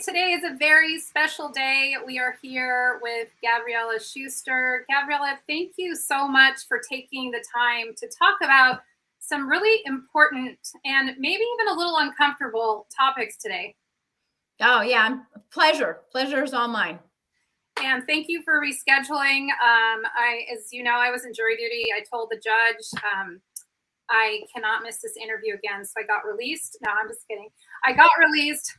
Today is a very special day. We are here with Gavriella Schuster. Gavriella, thank you so much for taking the time to talk about some really important and maybe even a little uncomfortable topics today. Oh, yeah. Pleasure. Pleasure is all mine. And thank you for rescheduling. As you know, I was in jury duty. I told the judge I cannot miss this interview again, so I got released. No, I'm just kidding. I got released,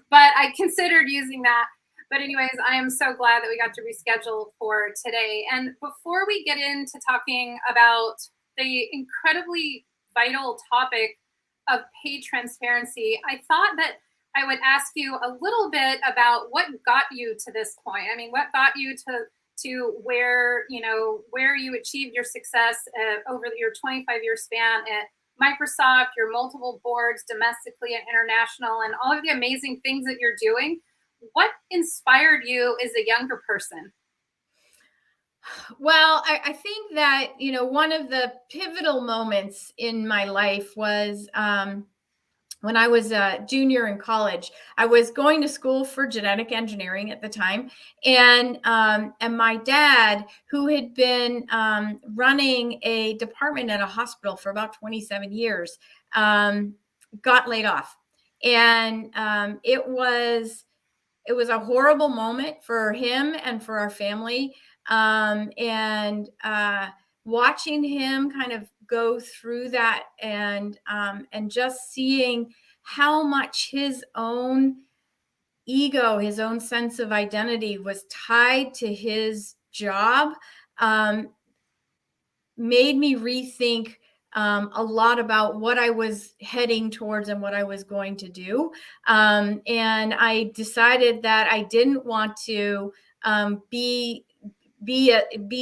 but I considered using that. But anyways, I am so glad that we got to reschedule for today. And before we get into talking about the incredibly vital topic of pay transparency, I thought that I would ask you a little bit about what got you to this point. I mean, what got you to where you achieved your success over your 25-year span at Microsoft, your multiple boards domestically and international, and all of the amazing things that you're doing. What inspired you as a younger person? Well, I think that, one of the pivotal moments in my life was when I was a junior in college. I was going to school for genetic engineering at the time, and my dad, who had been running a department at a hospital for about 27 years, got laid off, and it was a horrible moment for him and for our family, and watching him kind of go through that, and just seeing how much his own ego, his own sense of identity was tied to his job, made me rethink a lot about what I was heading towards and what I was going to do. And I decided that I didn't want to be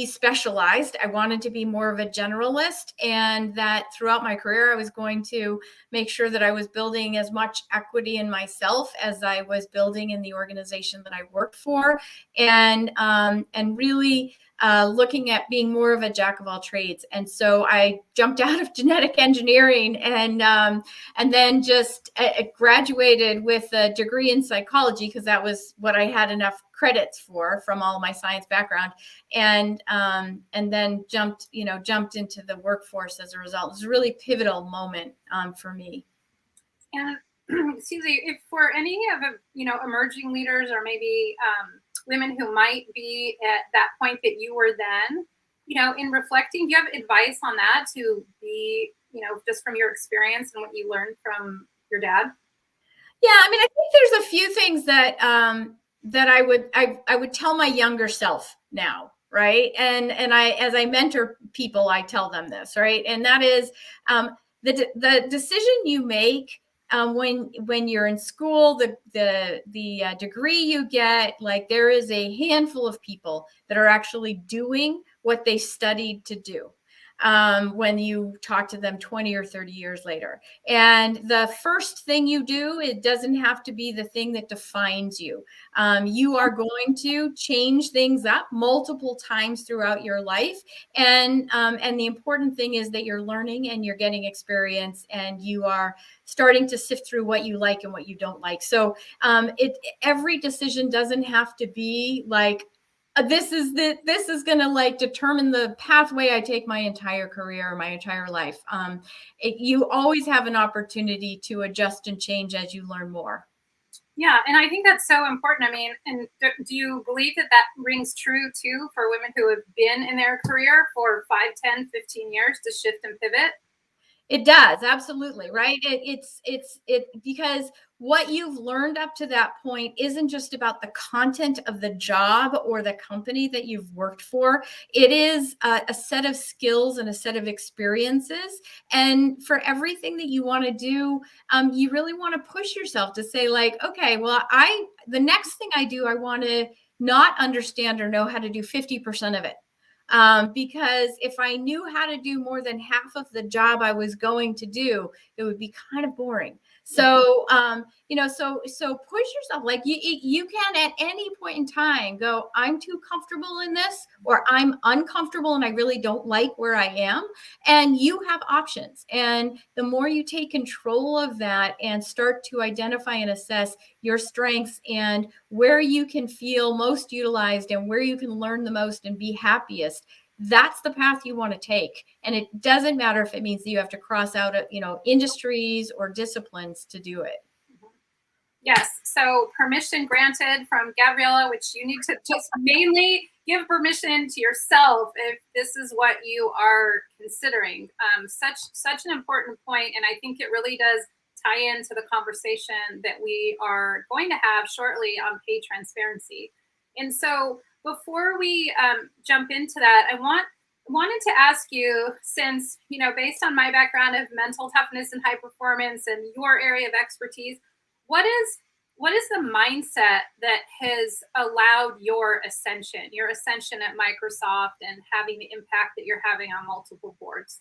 specialized. I wanted to be more of a generalist, and that throughout my career, I was going to make sure that I was building as much equity in myself as I was building in the organization that I worked for, and really looking at being more of a jack of all trades. And so I jumped out of genetic engineering, and then just graduated with a degree in psychology, because that was what I had enough credits for from all my science background, and then jumped into the workforce as a result. It was a really pivotal moment for me. And excuse me, if for any of emerging leaders, or maybe women who might be at that point that you were then, in reflecting, do you have advice on that, to be, just from your experience and what you learned from your dad? Yeah, I mean, I think there's a few things that that I would tell my younger self now, right? And as I mentor people, I tell them this, right? And that is the decision you make when you're in school, the degree you get, like, there is a handful of people that are actually doing what they studied to do when you talk to them 20 or 30 years later. And the first thing you do, it doesn't have to be the thing that defines you. You are going to change things up multiple times throughout your life. And the important thing is that you're learning and you're getting experience, and you are starting to sift through what you like and what you don't like. So every decision doesn't have to be like, this is going to like determine the pathway I take my entire career, my entire life. You always have an opportunity to adjust and change as you learn more. Yeah, and I think that's so important. I mean, and do you believe that rings true too for women who have been in their career for 5, 10, 15 years, to shift and pivot? It does, absolutely, right? It's because what you've learned up to that point isn't just about the content of the job or the company that you've worked for. It is a set of skills and a set of experiences. And for everything that you want to do, you really want to push yourself to say, like, okay, well, the next thing I do, I want to not understand or know how to do 50% of it. Because if I knew how to do more than half of the job I was going to do, it would be kind of boring. So, so push yourself. Like you can at any point in time go, I'm too comfortable in this, or I'm uncomfortable and I really don't like where I am. And you have options. And the more you take control of that and start to identify and assess your strengths and where you can feel most utilized and where you can learn the most and be happiest, that's the path you want to take. And it doesn't matter if it means that you have to cross out, industries or disciplines to do it. Yes. So permission granted from Gavriella, which you need to just mainly give permission to yourself if this is what you are considering. Such an important point, and I think it really does tie into the conversation that we are going to have shortly on pay transparency. And so before we jump into that, I wanted to ask you, since, based on my background of mental toughness and high performance and your area of expertise, what is the mindset that has allowed your ascension at Microsoft and having the impact that you're having on multiple boards?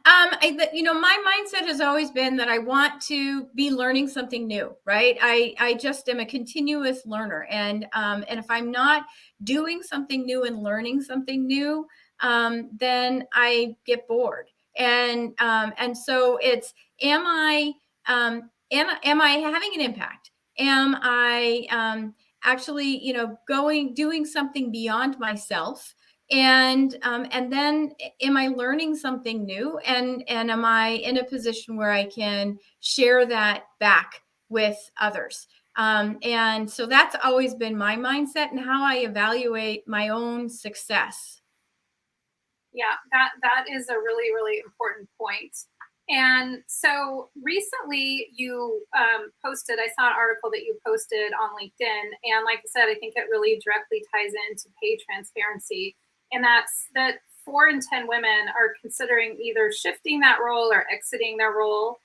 My mindset has always been that I want to be learning something new, right? I just am a continuous learner. And if I'm not doing something new and learning something new, then I get bored. And so it's, am I having an impact? Am I actually, doing something beyond myself? And then am I learning something new, and am I in a position where I can share that back with others? And so that's always been my mindset and how I evaluate my own success. Yeah, that is a really, really important point. And so recently you posted, I saw an article that you posted on LinkedIn. And like I said, I think it really directly ties into pay transparency. And that's that 4 in 10 women are considering either shifting that role or exiting their role.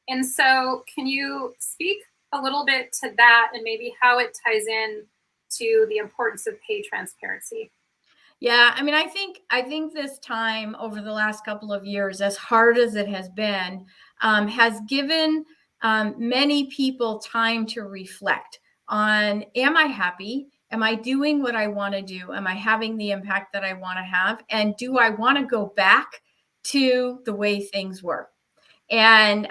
And so can you speak a little bit to that and maybe how it ties in to the importance of pay transparency? Yeah, I mean, I think this time over the last couple of years, as hard as it has been, has given many people time to reflect on: am I happy? Am I doing what I want to do? Am I having the impact that I want to have? And do I want to go back to the way things were? And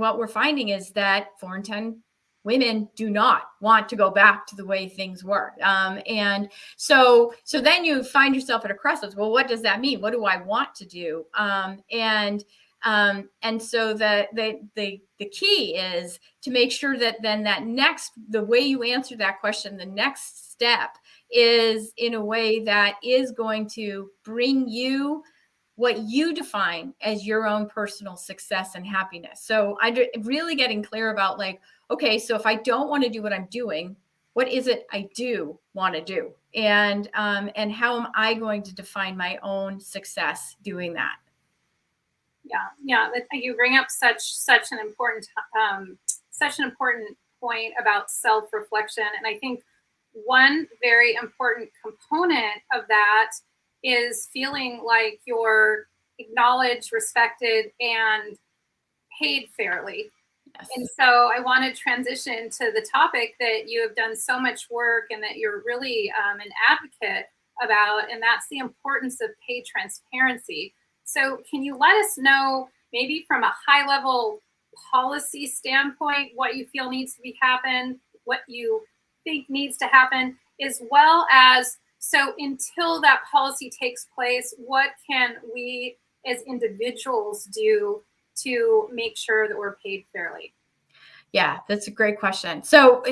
what we're finding is that 4 in 10 women do not want to go back to the way things were. And so then you find yourself at a crossroads. Well, what does that mean? What do I want to do? And so the key is to make sure that then the way you answer that question, the next step is in a way that is going to bring you what you define as your own personal success and happiness. So really getting clear about, like, okay, so if I don't want to do what I'm doing, what is it I do want to do? And how am I going to define my own success doing that? Yeah. You bring up such an important point about self-reflection, and I think one very important component of that is feeling like you're acknowledged, respected, and paid fairly. Yes. And so I want to transition to the topic that you have done so much work and that you're really an advocate about, and that's the importance of pay transparency. So can you let us know, maybe from a high level policy standpoint, what you feel needs to be happen, what you think needs to happen, as well as, so until that policy takes place, what can we as individuals do to make sure that we're paid fairly? Yeah, that's a great question. So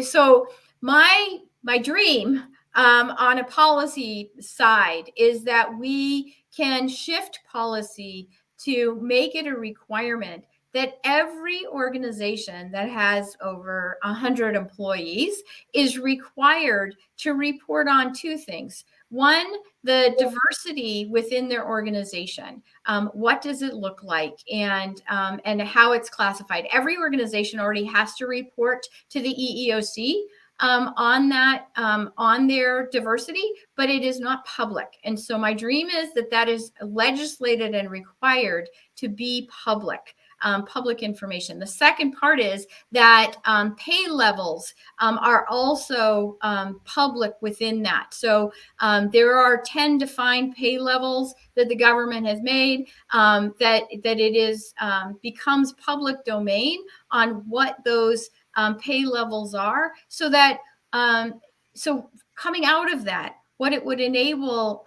my dream on a policy side is that we can shift policy to make it a requirement that every organization that has over 100 employees is required to report on 2 things. One, the diversity within their organization. What does it look like, and how it's classified? Every organization already has to report to the EEOC on their diversity, but it is not public. And so my dream is that is legislated and required to be public. public information. The second part is that pay levels are also public within that. So there are 10 defined pay levels that the government has made, that it is becomes public domain on what those pay levels are, so that so coming out of that, what it would enable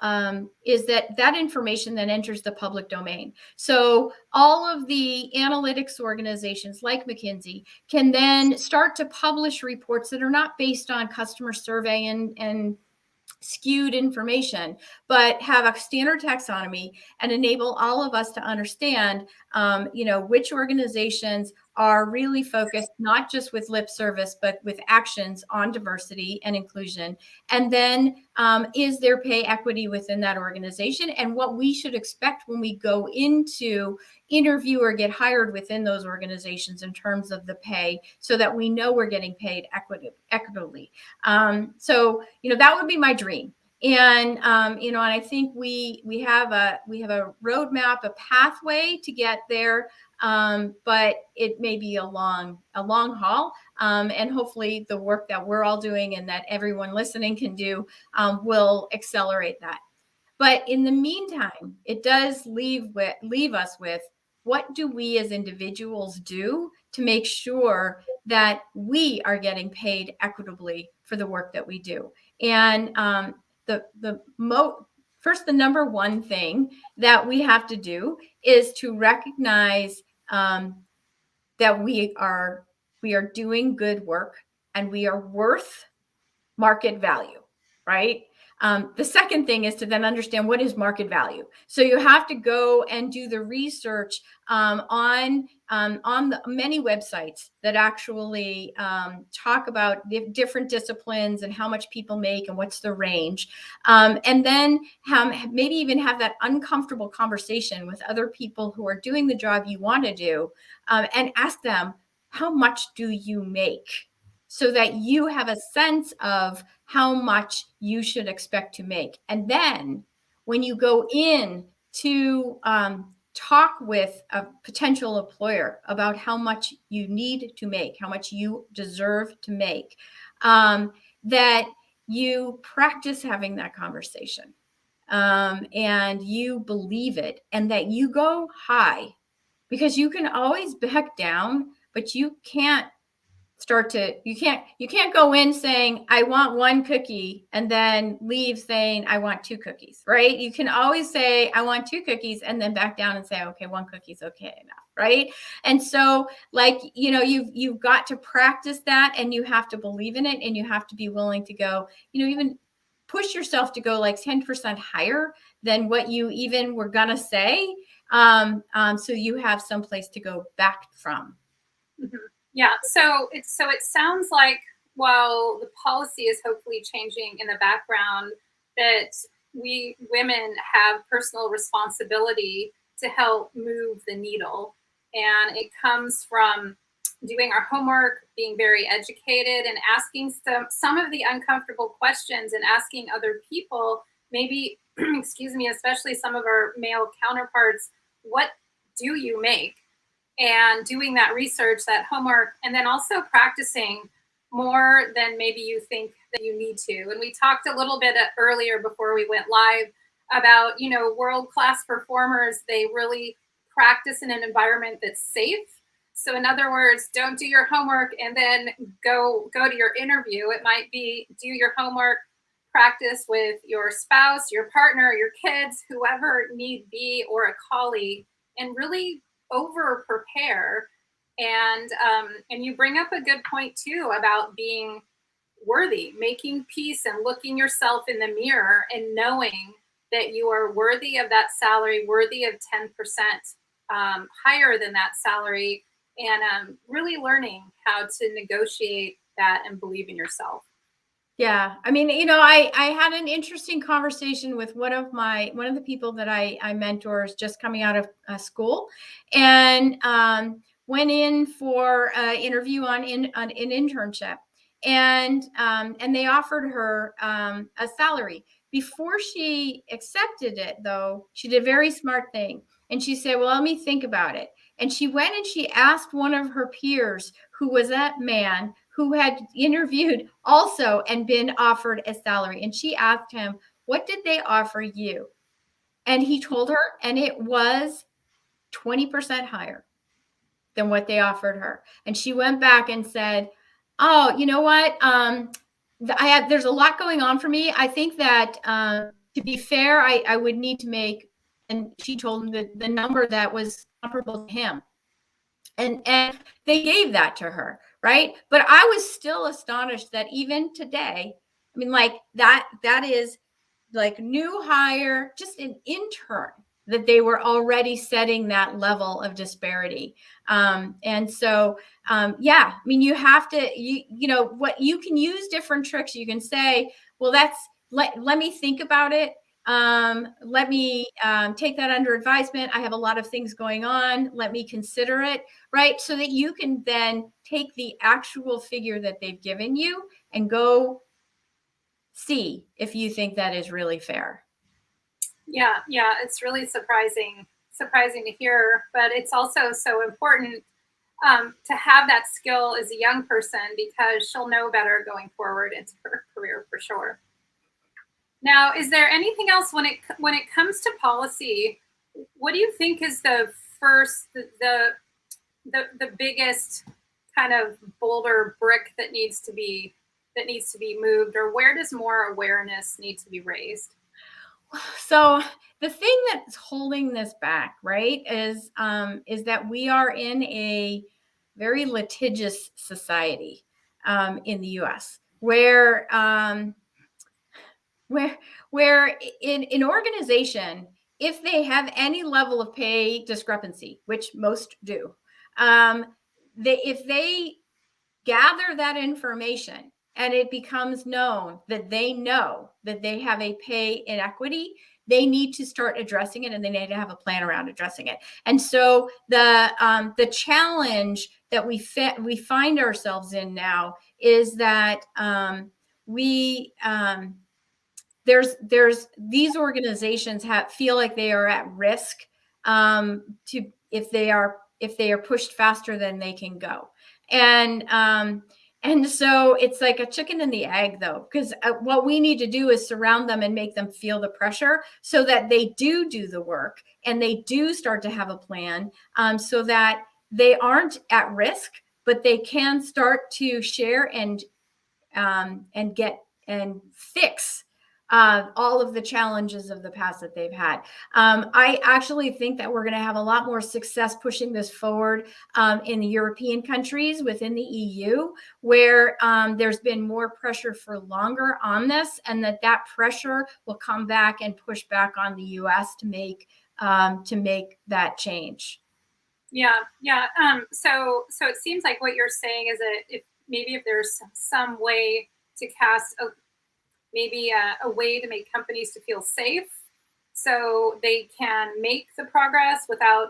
is that information then enters the public domain. So all of the analytics organizations like McKinsey can then start to publish reports that are not based on customer survey and skewed information, but have a standard taxonomy and enable all of us to understand, which organizations are really focused, not just with lip service, but with actions on diversity and inclusion. And then is there pay equity within that organization, and what we should expect when we go into interview or get hired within those organizations in terms of the pay, so that we know we're getting paid equitably. So that would be my dream. And and I think we have a roadmap, a pathway to get there, but it may be a long haul. And hopefully the work that we're all doing and that everyone listening can do will accelerate that. But in the meantime, it does leave us with, what do we as individuals do to make sure that we are getting paid equitably for the work that we do? And the number one thing that we have to do is to recognize that we are doing good work and we are worth market value, right? The second thing is to then understand, what is market value. So you have to go and do the research on the many websites that actually talk about different disciplines and how much people make and what's the range, and then maybe even have that uncomfortable conversation with other people who are doing the job you want to do, and ask them, how much do you make? So that you have a sense of how much you should expect to make. And then when you go in to talk with a potential employer about how much you need to make, how much you deserve to make, that you practice having that conversation, and you believe it, and that you go high, because you can always back down, but you can't you can't go in saying, I want one cookie, and then leave saying, I want two cookies, right? You can always say, I want two cookies, and then back down and say, okay, one cookie is okay enough, right? And so, you've got to practice that, and you have to believe in it, and you have to be willing to go, even push yourself to go like 10% higher than what you even were gonna say, so you have some place to go back from. Mm-hmm. Yeah. So it sounds like, while the policy is hopefully changing in the background, that we women have personal responsibility to help move the needle. And it comes from doing our homework, being very educated, and asking some of the uncomfortable questions, and asking other people, maybe, excuse me, especially some of our male counterparts, what do you make? And doing that research, that homework, and then also practicing more than maybe you think that you need to. And we talked a little bit earlier before we went live about, world-class performers, they really practice in an environment that's safe. So in other words, don't do your homework and then go to your interview. It might be, do your homework, practice with your spouse, your partner, your kids, whoever need be, or a colleague, and really over prepare. And you bring up a good point too about being worthy, making peace, and looking yourself in the mirror and knowing that you are worthy of that salary, worthy of 10% higher than that salary, and really learning how to negotiate that and believe in yourself. Yeah. I mean, I had an interesting conversation with one of the people that I mentor, is just coming out of school, and went in for an interview on an internship, and they offered her a salary. Before she accepted it, though, she did a very smart thing, and she said, well, let me think about it. And she went and she asked one of her peers, who was that man who had interviewed also and been offered a salary. And she asked him, what did they offer you? And he told her, and it was 20% higher than what they offered her. And she went back and said, oh, you know what? There's a lot going on for me. I think that to be fair, I would need to make, and she told him the number that was comparable to him. And they gave that to her, right? But I was still astonished that even today, I mean, like that is like new hire, just an intern, that they were already setting that level of disparity. And so, yeah, I mean, you have to, you know, what you can use different tricks. You can say, well, let me think about it. Let me take that under advisement. I have a lot of things going on. Let me consider it, right? So that you can then take the actual figure that they've given you and go see if you think that is really fair. Yeah, it's really surprising to hear, but it's also so important to have that skill as a young person, because she'll know better going forward into her career for sure. Now, is there anything else when it comes to policy? What do you think is the biggest kind of boulder brick that needs to be moved, or where does more awareness need to be raised? So the thing that's holding this back, right, is that we are in a very litigious society in the U.S. where in organization, if they have any level of pay discrepancy, which most do, if they gather that information and it becomes known that they know that they have a pay inequity, they need to start addressing it, and they need to have a plan around addressing it. And so the challenge that we find ourselves in now is that there's these organizations feel like they are at risk if they are pushed faster than they can go. And so it's like a chicken and the egg, though, because what we need to do is surround them and make them feel the pressure so that they do the work and they do start to have a plan, so that they aren't at risk, but they can start to share and get and fix all of the challenges of the past that they've had. I actually think that we're going to have a lot more success pushing this forward in the European countries within the EU, where there's been more pressure for longer on this, and that pressure will come back and push back on the US to make that change. Yeah. So it seems like what you're saying is that if there's some way to cast a way to make companies to feel safe, so they can make the progress without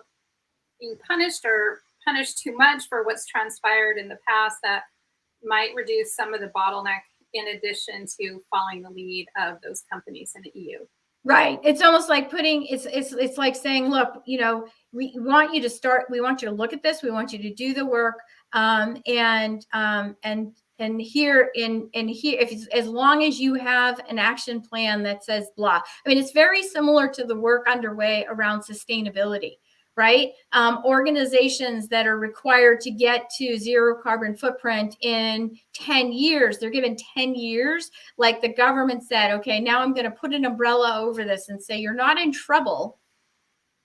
being punished or punished too much for what's transpired in the past, that might reduce some of the bottleneck, in addition to following the lead of those companies in the EU. Right. It's almost like it's like saying, look, you know, we want you to look at this. We want you to do the work. And here, if as long as you have an action plan that says blah. I mean, it's very similar to the work underway around sustainability, right? Organizations that are required to get to zero carbon footprint in 10 years, they're given 10 years. Like the government said, okay, now I'm going to put an umbrella over this and say, you're not in trouble,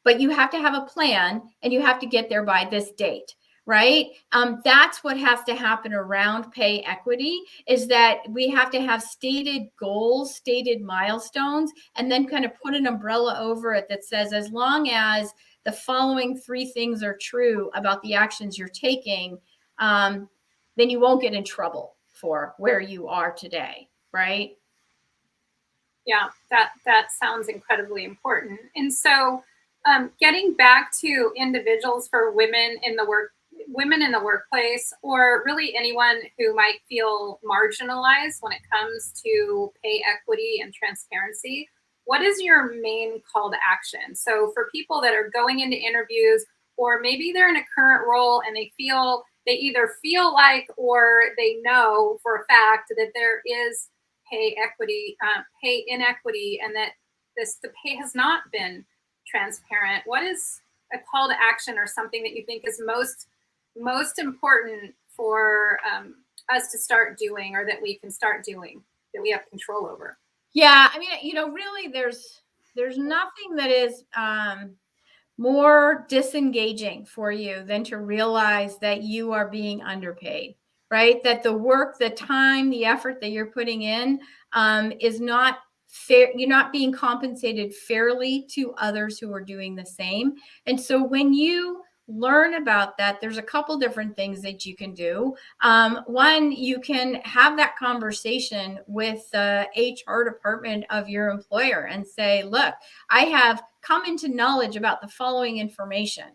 but you have to have a plan and you have to get there by this date. Right? That's what has to happen around pay equity, is that we have to have stated goals, stated milestones, and then kind of put an umbrella over it that says, as long as the following 3 things are true about the actions you're taking, then you won't get in trouble for where you are today. Right? Yeah, that sounds incredibly important. And so getting back to individuals, for women in the workplace, or really anyone who might feel marginalized when it comes to pay equity and transparency, what is your main call to action? So for people that are going into interviews, or maybe they're in a current role and they either feel like or they know for a fact that there is pay inequity, and that the pay has not been transparent. What is a call to action or something that you think is most important for us to start doing, or that we can start doing, that we have control over? Yeah, I mean, really, there's nothing that is more disengaging for you than to realize that you are being underpaid, right? That the work, the time, the effort that you're putting in is not fair. You're not being compensated fairly to others who are doing the same. And so when you learn about that, there's a couple different things that you can do. One, you can have that conversation with the HR department of your employer and say, look, I have come into knowledge about the following information,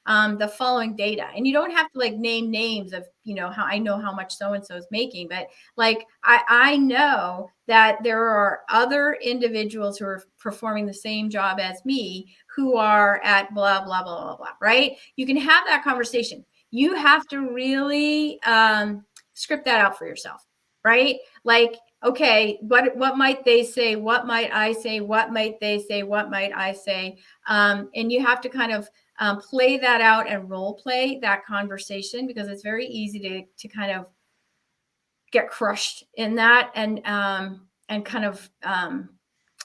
the following data. And you don't have to like name names of, how I know how much so-and-so is making, but like, I know that there are other individuals who are performing the same job as me who are at blah, blah, blah, blah, blah, right? You can have that conversation. You have to really script that out for yourself, right? Like, okay, what might they say? What might I say? What might they say? What might I say? And you have to kind of play that out and role play that conversation, because it's very easy to kind of get crushed in that and kind of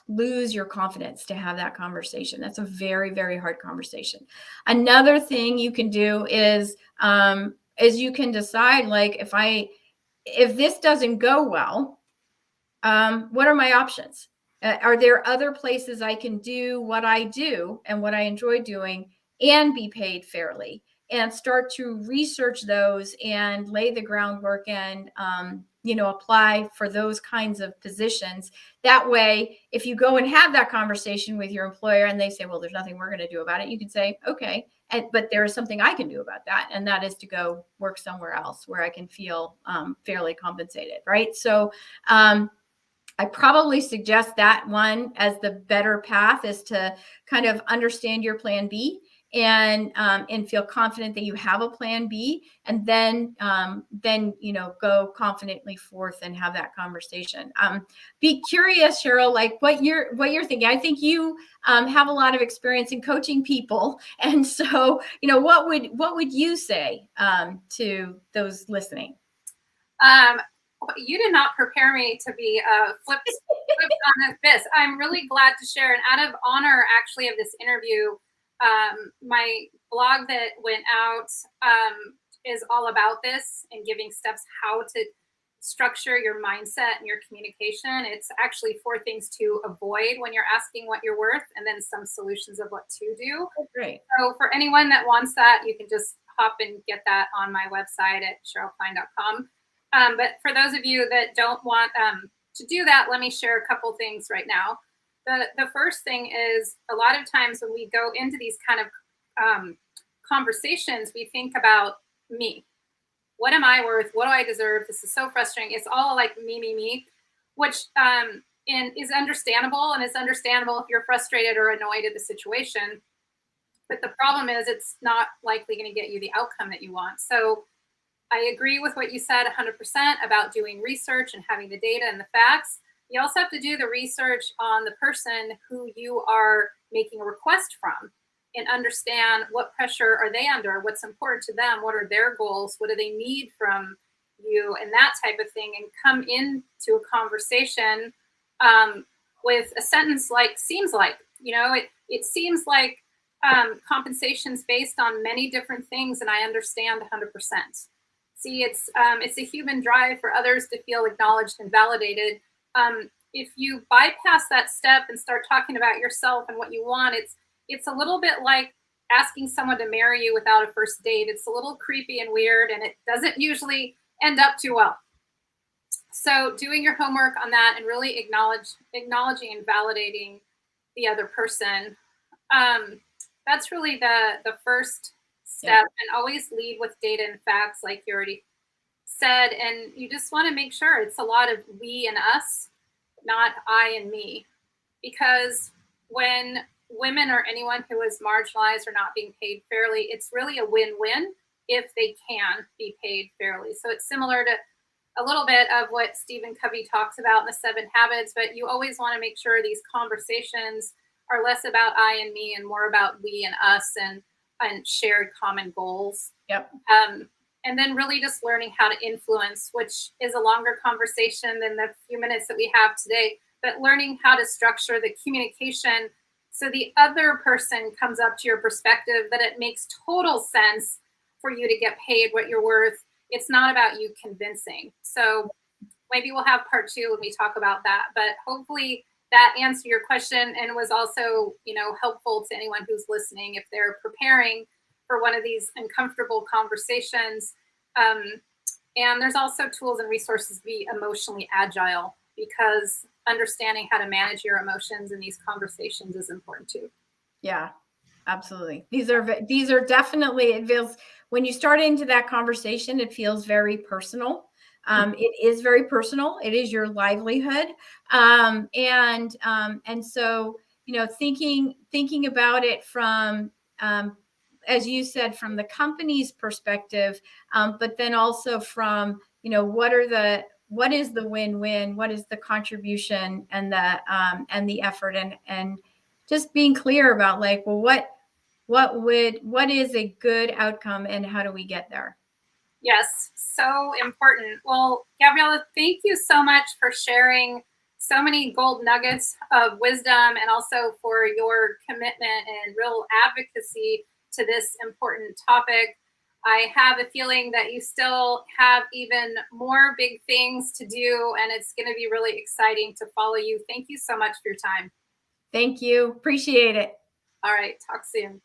lose your confidence to have that conversation. That's a very, very hard conversation. Another thing you can do is you can decide, like, if this doesn't go well, what are my options? Are there other places I can do what I do and what I enjoy doing and be paid fairly? And start to research those and lay the groundwork and, apply for those kinds of positions. That way, if you go and have that conversation with your employer and they say, well, there's nothing we're going to do about it, you can say, okay, but there is something I can do about that. And that is to go work somewhere else where I can feel fairly compensated, right? So, I probably suggest that one as the better path, is to kind of understand your plan B and feel confident that you have a plan B, and then go confidently forth and have that conversation. Be curious, Sheryl, like what you're thinking. I think you have a lot of experience in coaching people, and so what would you say to those listening? You did not prepare me to be flipped on this. I'm really glad to share. And out of honor, actually, of this interview, my blog that went out is all about this and giving steps how to structure your mindset and your communication. It's actually 4 things to avoid when you're asking what you're worth, and then some solutions of what to do. Oh, great. So for anyone that wants that, you can just hop and get that on my website at SherylKline.com. But for those of you that don't want to do that, let me share a couple things right now. The first thing is, a lot of times when we go into these kind of conversations, we think about me. What am I worth? What do I deserve? This is so frustrating. It's all like me, which is understandable, and it's understandable if you're frustrated or annoyed at the situation. But the problem is, it's not likely going to get you the outcome that you want. So I agree with what you said 100% about doing research and having the data and the facts. You also have to do the research on the person who you are making a request from, and understand what pressure are they under, what's important to them, what are their goals, what do they need from you, and that type of thing. And come into a conversation with a sentence like, seems like, it seems like compensation's based on many different things, and I understand 100%. See, it's a human drive for others to feel acknowledged and validated. If you bypass that step and start talking about yourself and what you want, it's a little bit like asking someone to marry you without a first date. It's a little creepy and weird, and it doesn't usually end up too well. So doing your homework on that and really acknowledging and validating the other person, that's really the first step. Yeah. And always lead with data and facts, like you already said. And you just want to make sure it's a lot of we and us, not I and me. Because when women or anyone who is marginalized or not being paid fairly, it's really a win-win if they can be paid fairly. So it's similar to a little bit of what Stephen Covey talks about in the 7 Habits, but you always want to make sure these conversations are less about I and me and more about we and us and shared common goals. Yep. And then really just learning how to influence, which is a longer conversation than the few minutes that we have today, but learning how to structure the communication so the other person comes up to your perspective, that it makes total sense for you to get paid what you're worth. It's not about you convincing. So maybe we'll have part 2 when we talk about that, but hopefully that answered your question and was also, helpful to anyone who's listening if they're preparing for one of these uncomfortable conversations. And there's also tools and resources to be emotionally agile, because understanding how to manage your emotions in these conversations is important too. Yeah, absolutely. These are definitely, it feels, when you start into that conversation, it feels very personal. It is very personal. It is your livelihood. And so, thinking about it from, as you said, from the company's perspective, but then also from, what is the win-win? What is the contribution and the effort, and just being clear about what is a good outcome and how do we get there? Yes, so important. Well, Gavriella, thank you so much for sharing so many gold nuggets of wisdom, and also for your commitment and real advocacy to this important topic. I have a feeling that you still have even more big things to do, and it's going to be really exciting to follow you. Thank you so much for your time. Thank you. Appreciate it. All right, talk soon.